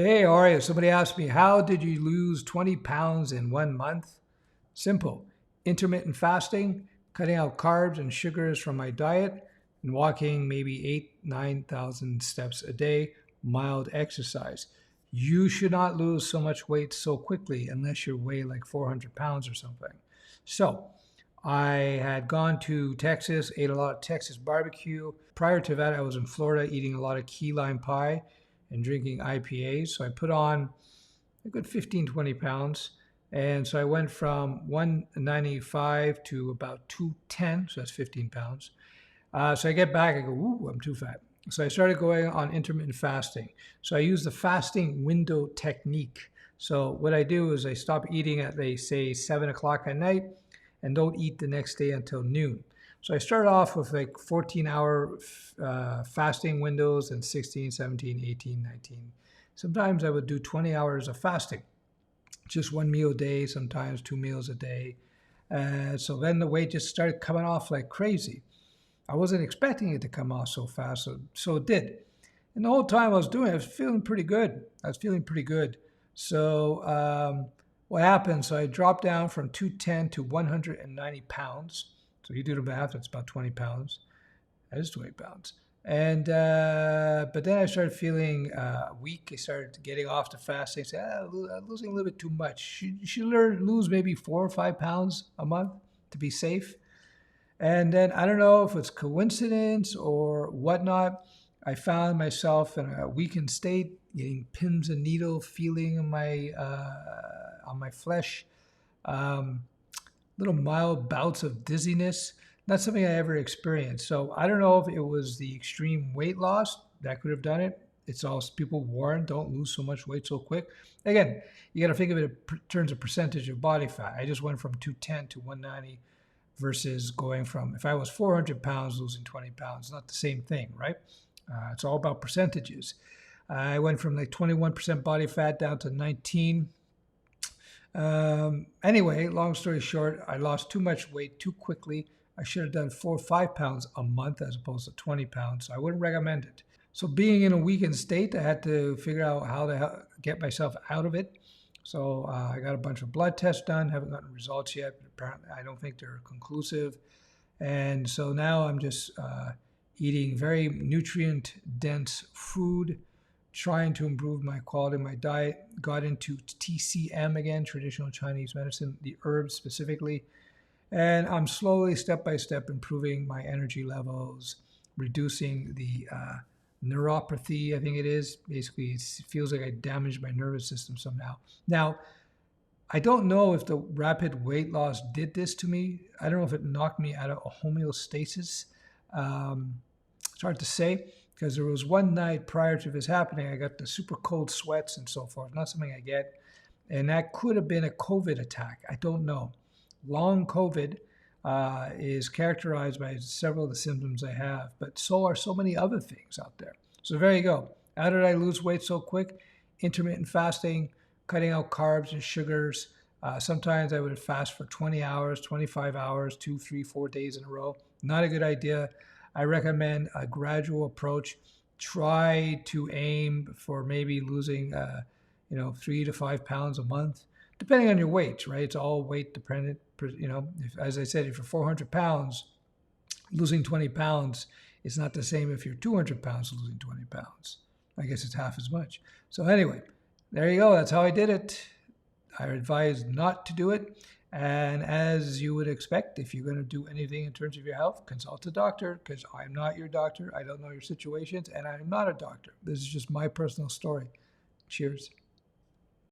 Hey, how are you? Somebody asked me, how did you lose 20 pounds in 1 month? Simple. Intermittent fasting, cutting out carbs and sugars from my diet, and walking maybe 9,000 steps a day, mild exercise. You should not lose so much weight so quickly unless you weigh like 400 pounds or something. So, I had gone to Texas, ate a lot of Texas barbecue. Prior to that, I was in Florida eating a lot of key lime pie and drinking IPAs. So I put on a good 15, 20 pounds. And so I went from 195 to about 210. So that's 15 pounds. So I get back, I go, ooh, I'm too fat. So I started going on intermittent fasting. So I use the fasting window technique. So what I do is I stop eating at, they say, 7 o'clock at night and don't eat the next day until noon. So I start off with like 14-hour fasting windows and 16, 17, 18, 19. Sometimes I would do 20 hours of fasting, just one meal a day, sometimes 2 meals a day. So then the weight just started coming off like crazy. I wasn't expecting it to come off so fast, so it did. And the whole time I was doing it, I was feeling pretty good. So what happened? So I dropped down from 210 to 190 pounds. So you do the math, that's about 20 pounds. That is 20 pounds. And but then I started feeling weak. I started getting off the fasting. I said, I'm losing a little bit too much. You should lose maybe 4 or 5 pounds a month to be safe. And then I don't know if it's coincidence or whatnot. I found myself in a weakened state, getting pins and needle feeling on my flesh, little mild bouts of dizziness. Not something I ever experienced. So I don't know if it was the extreme weight loss that could have done it. It's all people warn, don't lose so much weight so quick. Again, you got to think of it in terms of percentage of body fat. I just went from 210 to 190 versus going from, if I was 400 pounds, losing 20 pounds, not the same thing, right? It's all about percentages. I went from like 21% body fat down to 19. Anyway, long story short, I lost too much weight too quickly. I should have done 4 or 5 pounds a month as opposed to 20 pounds. So I wouldn't recommend it. So being in a weakened state, I had to figure out how to get myself out of it. So I got a bunch of blood tests done, haven't gotten results yet, but apparently I don't think they're conclusive. And so now I'm just eating very nutrient dense food, trying to improve my quality of my diet. Got into TCM again, traditional Chinese medicine, the herbs specifically. And I'm slowly, step by step, improving my energy levels, reducing the neuropathy, I think it is. Basically, it feels like I damaged my nervous system somehow. Now, I don't know if the rapid weight loss did this to me. I don't know if it knocked me out of homeostasis. It's hard to say because there was one night prior to this happening, I got the super cold sweats and so forth. Not something I get. And that could have been a COVID attack. I don't know. Long COVID is characterized by several of the symptoms I have, but so are so many other things out there. So there you go. How did I lose weight so quick? Intermittent fasting, cutting out carbs and sugars. Sometimes I would fast for 20 hours, 25 hours, 2, 3, 4 days in a row. Not a good idea. I recommend a gradual approach. Try to aim for maybe losing 3 to 5 pounds a month, depending on your weight, right? It's all weight dependent. As I said, if you're 400 pounds, losing 20 pounds is not the same if you're 200 pounds losing 20 pounds. I guess it's half as much. So anyway, there you go. That's how I did it. I advise not to do it. And as you would expect, if you're going to do anything in terms of your health, consult a doctor, because I'm not your doctor. I don't know your situations, and I'm not a doctor. This is just my personal story. Cheers.